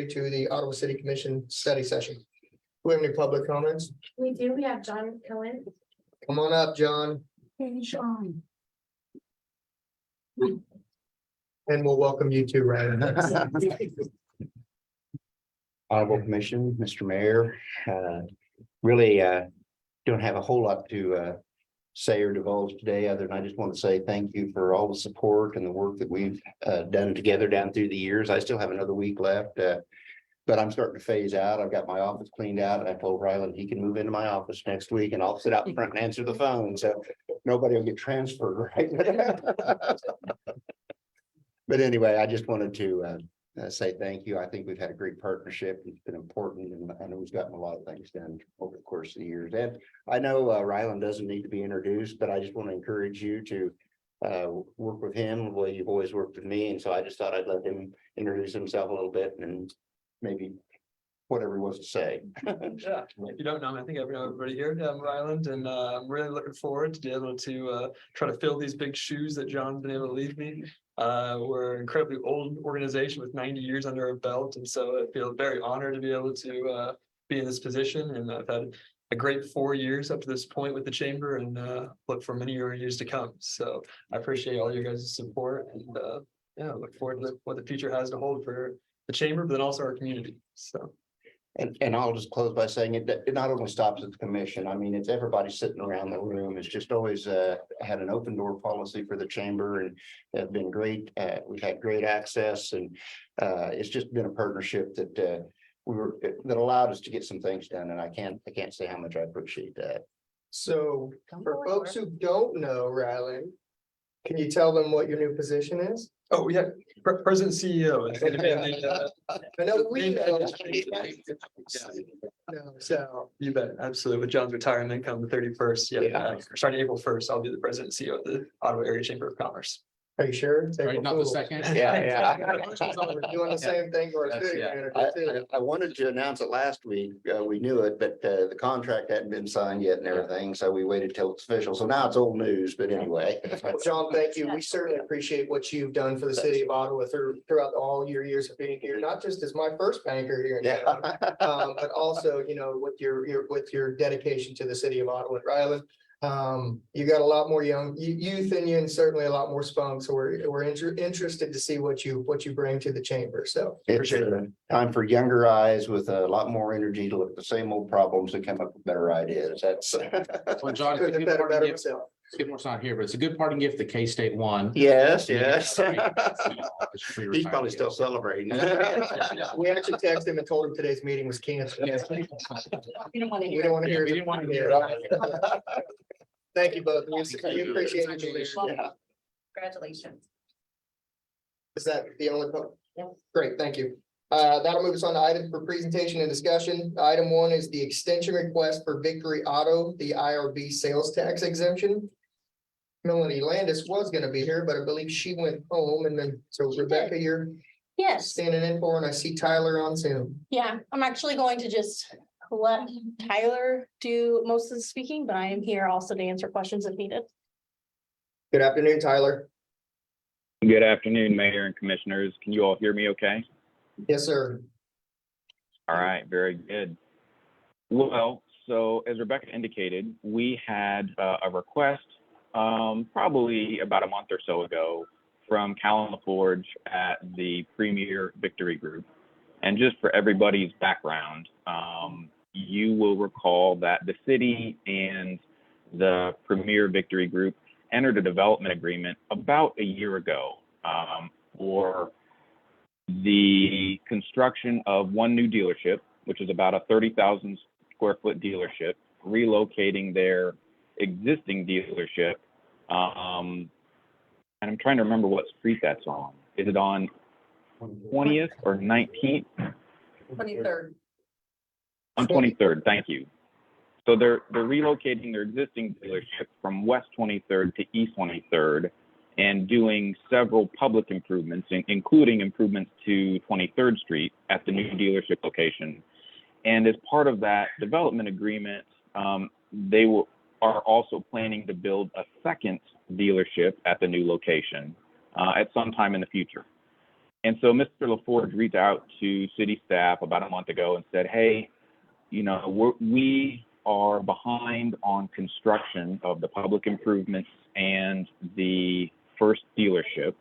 to the Ottawa City Commission study session. Do we have any public comments? We do. We have John Cohen. Come on up, John, John. and we'll welcome you too, Ryan. Honorable Commission, Mr. Mayor, really don't have a whole lot to say or divulge today, other than I just want to say thank you for all the support and the work that we've done together down through the years. I still have another week left, but I'm starting to phase out. I've got my office cleaned out, and I told Ryland he can move into my office next week, and I'll sit out in front and answer the phone, so nobody will get transferred, right? But anyway, I just wanted to say thank you. I think we've had a great partnership. It's been important, and I know we've gotten a lot of things done over the course of the years. And I know Ryland doesn't need to be introduced, but I just want to encourage you to work with him the way you've always worked with me. And so I just thought I'd let him introduce himself a little bit and maybe whatever he wants to say. Yeah, if you don't know me, I think I know everybody here. I'm Ryland, and I'm really looking forward to be able to try to fill these big shoes that John's been able to leave me. We're an incredibly old organization with 90 years under our belt, and so I feel very honored to be able to be in this position. And I've had a great 4 years up to this point with the chamber, and look for many more years to come. So I appreciate all your guys' support, and yeah, look forward to what the future has to hold for the chamber, but then also our community. So. And I'll just close by saying it not only stops at the commission. I mean, it's everybody sitting around the room. It's just always had an open door policy for the chamber, and have been great. We've had great access, and it's just been a partnership that that allowed us to get some things done. And I can't say how much I appreciate that. So for folks who don't know, Ryland, can you tell them what your new position is? Oh, yeah, President CEO. Is gonna be in the, I know we know. Yeah. No, so, You bet, absolutely. With John's retirement come the 31st, starting April 1st, I'll be the president and CEO of the Ottawa Area Chamber of Commerce. are you sure? Right, not the second. Yeah. We're doing the same thing to our city manager too. I wanted to announce it last week. We knew it, but the contract hadn't been signed yet and everything, so we waited till it's official. So now it's old news, but anyway. Well, John, thank you. We certainly appreciate what you've done for the city of Ottawa throughout all your years of being here, not just as my first banker here in town, but also, you know, with your dedication to the city of Ottawa. Ryland, you got a lot more youth in you, and certainly a lot more spunk. So we're interested to see what you bring to the chamber. So It's time for younger eyes with a lot more energy to look at the same old problems and come up with better ideas. That's Well, John, it's a good better parting gift. myself. Skidmore's not here, but it's a good parting gift that K-State won. yes. He's He's probably still celebrating. We actually texted him and told him today's meeting was canceled. We don't want to We hear. don't want to hear. We didn't want to hear it. Thank you both. We appreciate it. Congratulations. Is that the only vote? Yes. Great, thank you. That'll move us on to items for presentation and discussion. Item 1 is the extension request for Victory Auto, the IRB sales tax exemption. Melanie Landis was gonna be here, but I believe she went home, and then, so Rebecca, you're Yes, standing in for, and I see Tyler on Zoom. yeah, I'm actually going to just let Tyler do most of the speaking, but I am here also to answer questions if needed. Good afternoon, Tyler. Good afternoon, Mayor and Commissioners. Can you all hear me okay? Yes, sir. All right, very good. Well, so as Rebecca indicated, we had a request probably about a month or so ago from Callan LaForge at the Premier Victory Group. And just for everybody's background, you will recall that the city and the Premier Victory Group entered a development agreement about a year ago for the construction of one new dealership, which is about a 30,000 square foot dealership, relocating their existing dealership. And I'm trying to remember what street that's on. Is it on 20th or 19th? 23rd. On 23rd, thank you. So they're relocating their existing dealership from West 23rd to East 23rd and doing several public improvements, including improvements to 23rd Street at the new dealership location. And as part of that development agreement, they are also planning to build a second dealership at the new location at some time in the future. And so Mr. LaForge reached out to city staff about a month ago and said, hey, we are behind on construction of the public improvements and the first dealership.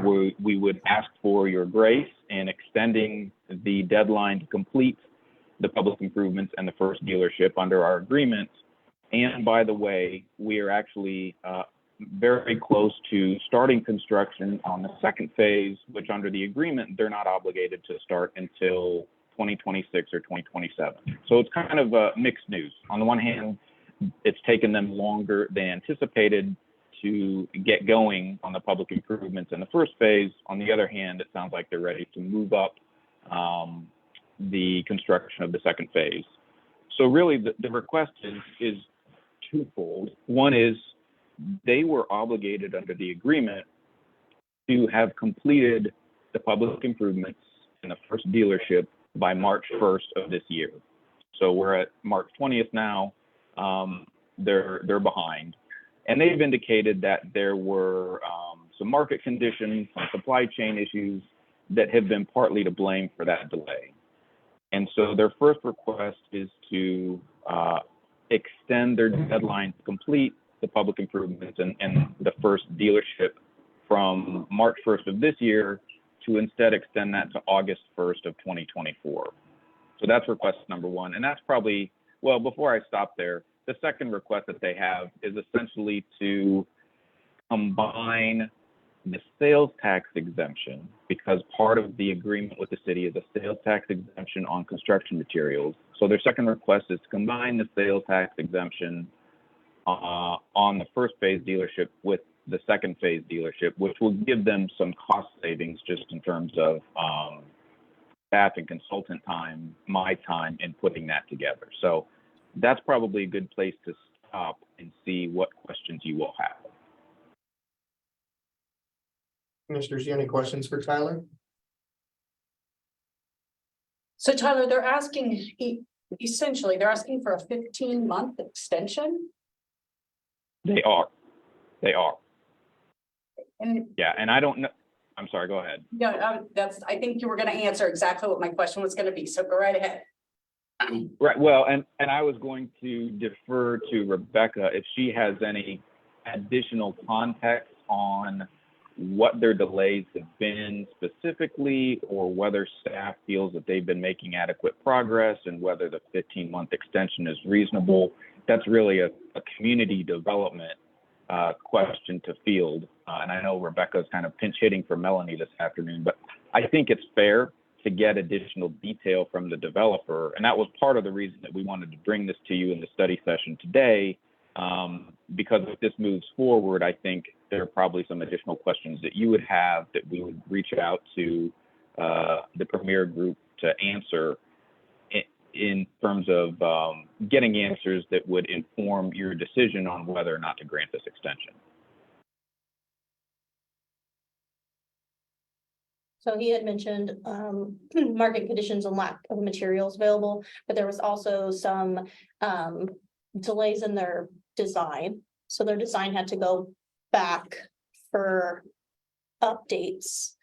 We would ask for your grace in extending the deadline to complete the public improvements and the first dealership under our agreement. And by the way, we are actually very close to starting construction on the second phase, which under the agreement, they're not obligated to start until 2026 or 2027. So it's kind of mixed news. On the one hand, it's taken them longer than anticipated to get going on the public improvements in the first phase. On the other hand, it sounds like they're ready to move up the construction of the second phase. So really the request is twofold. One is they were obligated under the agreement to have completed the public improvements in the first dealership by March 1st of this year. So we're at March 20th now. They're behind. And they've indicated that there were some market conditions, some supply chain issues that have been partly to blame for that delay. And so their first request is to extend their deadline to complete the public improvements and the first dealership from March 1st of this year to instead extend that to August 1st of 2024. So that's request number one. And that's probably, well, before I stop there, the second request that they have is essentially to combine the sales tax exemption, because part of the agreement with the city is a sales tax exemption on construction materials. So their second request is to combine the sales tax exemption on the first phase dealership with the second phase dealership, which will give them some cost savings just in terms of staff and consultant time, my time in putting that together. So that's probably a good place to stop and see what questions you will have. Commissioners, you have any questions for Tyler? So Tyler, they're asking, essentially, they're asking for a 15-month extension. They are. And Yeah, and I don't know. I'm sorry, go ahead. no, I think you were going to answer exactly what my question was going to be. So go right ahead. Right. Well, and I was going to defer to Rebecca if she has any additional context on what their delays have been specifically, or whether staff feels that they've been making adequate progress and whether the 15-month extension is reasonable. That's really a community development question to field. And I know Rebecca's kind of pinch hitting for Melanie this afternoon, but I think it's fair to get additional detail from the developer. And that was part of the reason that we wanted to bring this to you in the study session today, because if this moves forward, I think there are probably some additional questions that you would have that we would reach out to the Premier Group to answer in terms of getting answers that would inform your decision on whether or not to grant this extension. So he had mentioned market conditions and lack of materials available, but there was also some delays in their design. So their design had to go back for updates.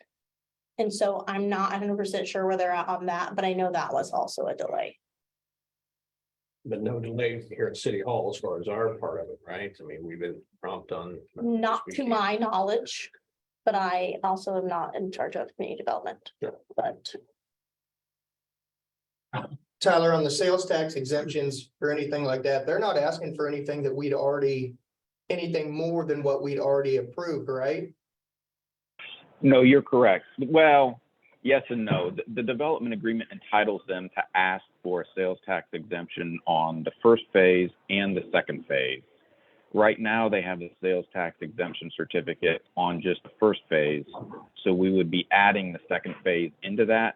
And so I'm not 100% sure where they're at on that, but I know that was also a delay. But no delay here at City Hall as far as our part of it, right? I mean, we've been prompt on. Not to my knowledge, but I also am not in charge of community development, Yeah. but. Tyler, on the sales tax exemptions or anything like that, they're not asking for anything that we'd already, anything more than what we'd already approved, right? No, you're correct. Well, yes and no. The development agreement entitles them to ask for a sales tax exemption on the first phase and the second phase. Right now, they have the sales tax exemption certificate on just the first phase. So we would be adding the second phase into that.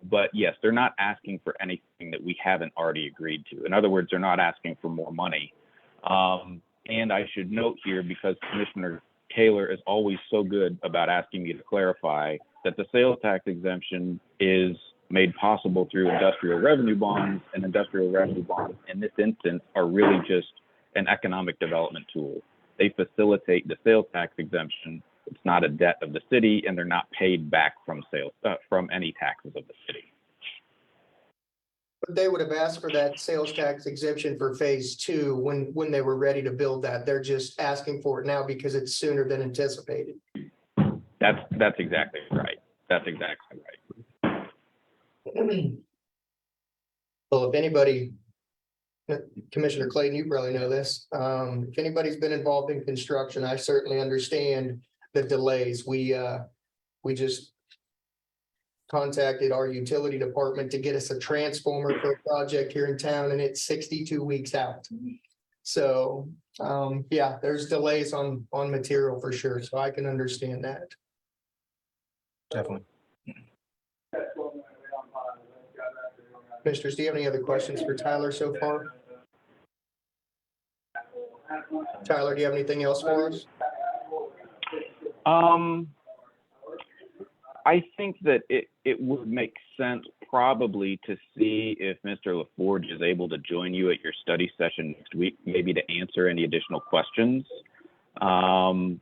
But yes, they're not asking for anything that we haven't already agreed to. In other words, they're not asking for more money. And I should note here, because Commissioner Taylor is always so good about asking me to clarify, that the sales tax exemption is made possible through industrial revenue bonds, and industrial revenue bonds in this instance are really just an economic development tool. They facilitate the sales tax exemption It's not a debt of the city, and they're not paid back from sales, from any taxes of the city. But they would have asked for that sales tax exemption for phase two when they were ready to build that. They're just asking for it now because it's sooner than anticipated. That's exactly right. That's exactly right. Well, if anybody, Commissioner Clayton, you probably know this. If anybody's been involved in construction, I certainly understand the delays. We just contacted our utility department to get us a transformer for a project here in town, and it's 62 weeks out. So, yeah, there's delays on material for sure, so I can understand that. Definitely. Commissioners, do you have any other questions for Tyler so far? Tyler, do you have anything else for us? I think that it would make sense probably to see if Mr. LaForge is able to join you at your study session next week, maybe to answer any additional questions. And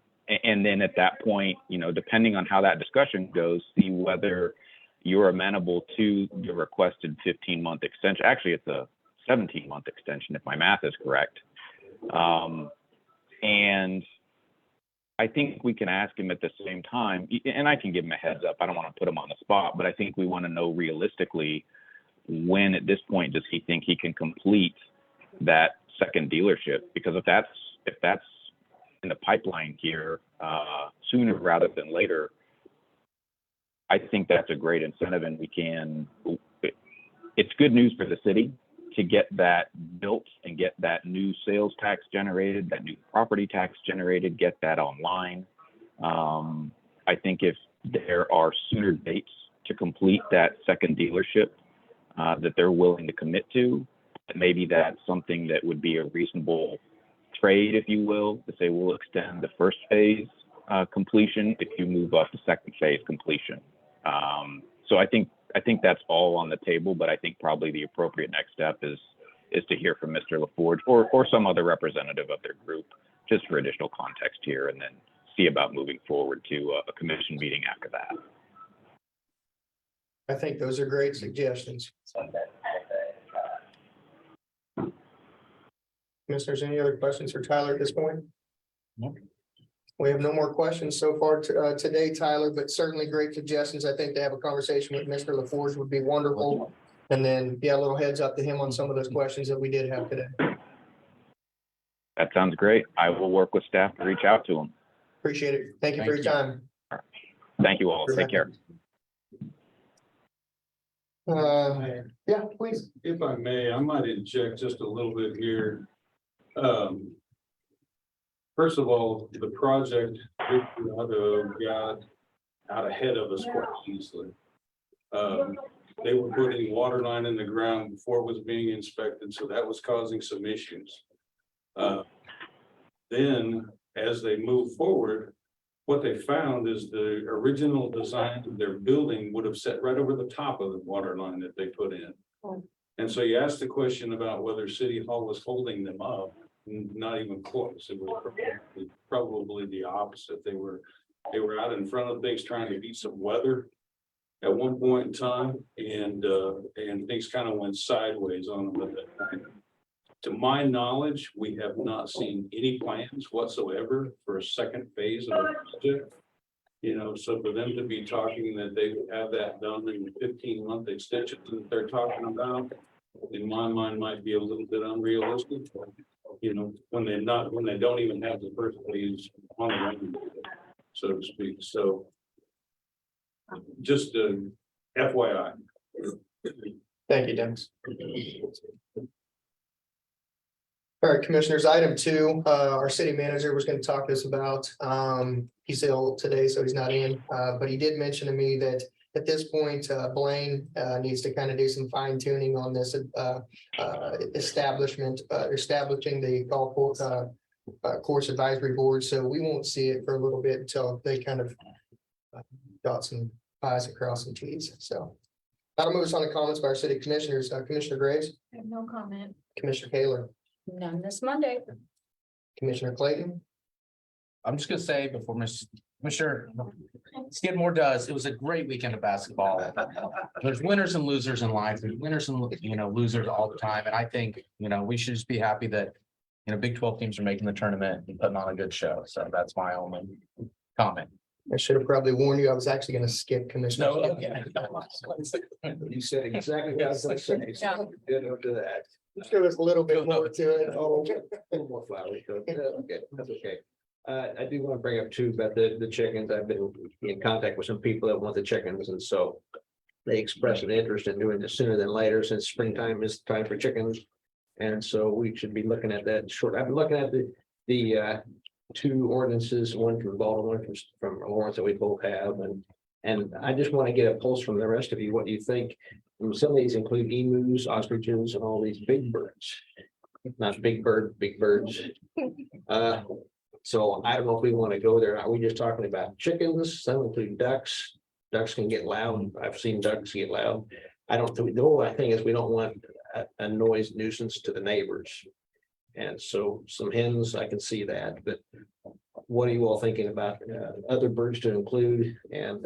then at that point, you know, depending on how that discussion goes, see whether you're amenable to the requested 15-month extension. Actually, it's a 17-month extension, if my math is correct. And I think we can ask him at the same time, and I can give him a heads up. I don't want to put him on the spot, but I think we want to know realistically when at this point does he think he can complete that second dealership? Because if that's in the pipeline here sooner rather than later, I think that's a great incentive, and it's good news for the city to get that built and get that new sales tax generated, that new property tax generated, get that online. I think if there are sooner dates to complete that second dealership that they're willing to commit to, maybe that's something that would be a reasonable trade, if you will, to say we'll extend the first phase completion if you move up to second phase completion. So I think that's all on the table, but I think probably the appropriate next step is to hear from Mr. LaForge or some other representative of their group, just for additional context here, and then see about moving forward to a commission meeting after that. I think those are great suggestions. Commissioners, any other questions for Tyler at this point? No. We have no more questions so far today, Tyler, but certainly great suggestions. I think to have a conversation with Mr. LaForge would be wonderful. And then, yeah, a little heads up to him on some of those questions that we did have today. That sounds great. I will work with staff to reach out to him. Appreciate it. Thank you for your time. Thank you all. Take care. Yeah, please. If I may, I might inject just a little bit here. First of all, the project got out ahead of us quite easily. They were putting water line in the ground before it was being inspected, so that was causing some issues. Then, as they moved forward, what they found is the original design of their building would have set right over the top of the water line that they put in. And so you asked the question about whether City Hall was holding them up. Not even close. It was probably the opposite. They were out in front of things trying to beat some weather at one point in time, and things kind of went sideways on them at that time. To my knowledge, we have not seen any plans whatsoever for a second phase of the project. You know, so for them to be talking that they would have that done in the 15-month extension that they're talking about, in my mind, might be a little bit unrealistic. You know, when they don't even have the first phase on the run, so to speak. So just FYI. Thank you, Dennis. All right, commissioners, item 2, our city manager was going to talk to us about, he's ill today, so he's not in, but he did mention to me that at this point, Blaine needs to kind of do some fine tuning on this establishing the golf course advisory board. So we won't see it for a little bit until they kind of got some I's across some T's. So that'll move us on to comments by our city commissioners. Commissioner Graves, I have no comment. Commissioner Kaler, None this Monday. Commissioner Clayton. I'm just gonna say before Ms. Commissioner Skidmore does. It was a great weekend of basketball. There's winners and losers in life. There's winners and, losers all the time. And I think, we should just be happy that, Big 12 teams are making the tournament and putting on a good show. So that's my only comment. I should have probably warned you, I was actually gonna skip Commissioner. You said exactly what I was gonna say. Yeah. Good to that. There was a little bit more to it. Oh, A little more flowery, so, okay, that's okay. I do want to bring up too about the chickens. I've been in contact with some people that want the chickens, and so they expressed an interest in doing this sooner than later, since springtime is time for chickens. And so we should be looking at that short. I've been looking at the two ordinances, one from Baltimore, one from Lawrence, that we both have, and I just want to get a pulse from the rest of you, what you think. And some of these include emus, ostriches, and all these big birds. Not big bird, big birds. So I don't know if we want to go there. Are we just talking about chickens? Some include ducks. Ducks can get loud. I've seen ducks get loud. I don't think, the whole thing is we don't want a noise nuisance to the neighbors. And so some hens, I can see that, but what are you all thinking about other birds to include? And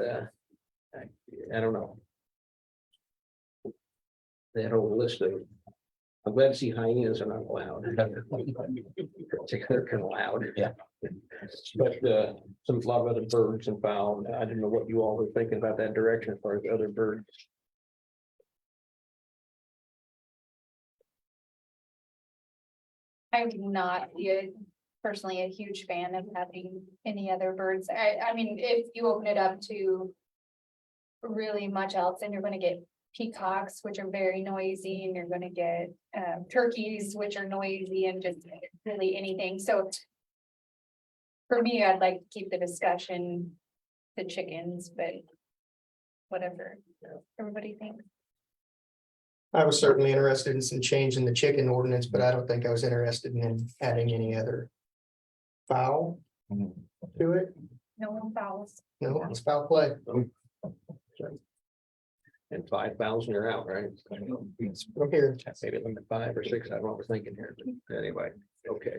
I don't know. That whole list of, I'm glad to see hyenas are not allowed. They're kind of loud. Yeah. But a lot of other birds and fowl, I didn't know what you all were thinking about that direction as far as other birds. I'm not personally a huge fan of having any other birds. I mean, if you open it up to really much else, then you're gonna get peacocks, which are very noisy, and you're gonna get turkeys, which are noisy, and just really anything. So for me, I'd like to keep the discussion to chickens, but whatever everybody thinks. I was certainly interested in some change in the chicken ordinance, but I don't think I was interested in adding any other fowl to it. No fouls. No, it's foul play. And 5,000 you're out, right? From here. Maybe limit 5 or 6, I don't know what we're thinking here, but anyway, okay.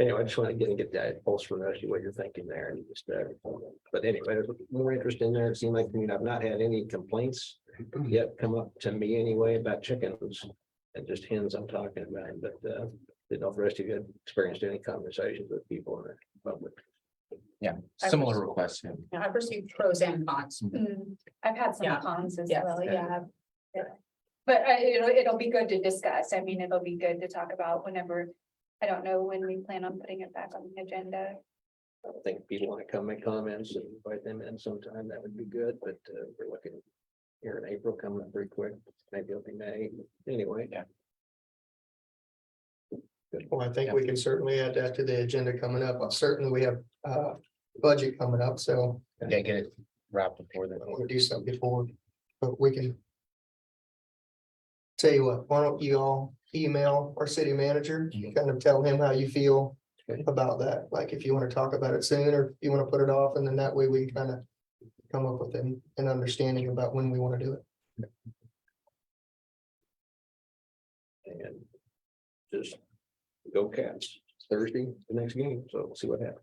Anyway, I just want to get that pulse from us, what you're thinking there, and just, but anyway, there's more interest in there. It seemed like, I've not had any complaints yet come up to me anyway about chickens, and just hens I'm talking about, but, didn't know if the rest of you had experienced any conversations with people in the public. Yeah, similar requests. Yeah, I've received pros and cons. I've had some Yeah. cons as Yes. well, yeah. But it'll be good to discuss. I mean, it'll be good to talk about whenever, I don't know when we plan on putting it back on the agenda. I think if people want to come make comments and invite them in sometime, that would be good, but, we're looking here in April coming up pretty quick, maybe it'll be May, anyway. Yeah. Well, I think we can certainly add that to the agenda coming up. Certainly, we have budget coming up, so Yeah, get it wrapped before then. we'll do something before, but we can. Tell you what, why don't you all email our city manager, kind of tell him how you feel about that, like if you want to talk about it soon, or if you want to put it off, and then that way we can kind of come up with an understanding about when we want to do it. And just go Cats. It's Thursday, the next game, so we'll see what happens.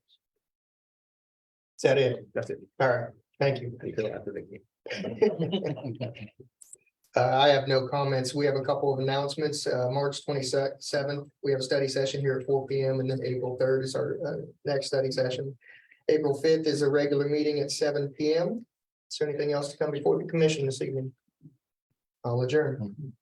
Is that it? That's it. All right, thank you. Until after the game. I have no comments. We have a couple of announcements. March 27th, we have a study session here at 4 p.m. and then April 3rd is our next study session. April 5th is a regular meeting at 7 p.m. Is there anything else to come before the commission this evening? I'll adjourn.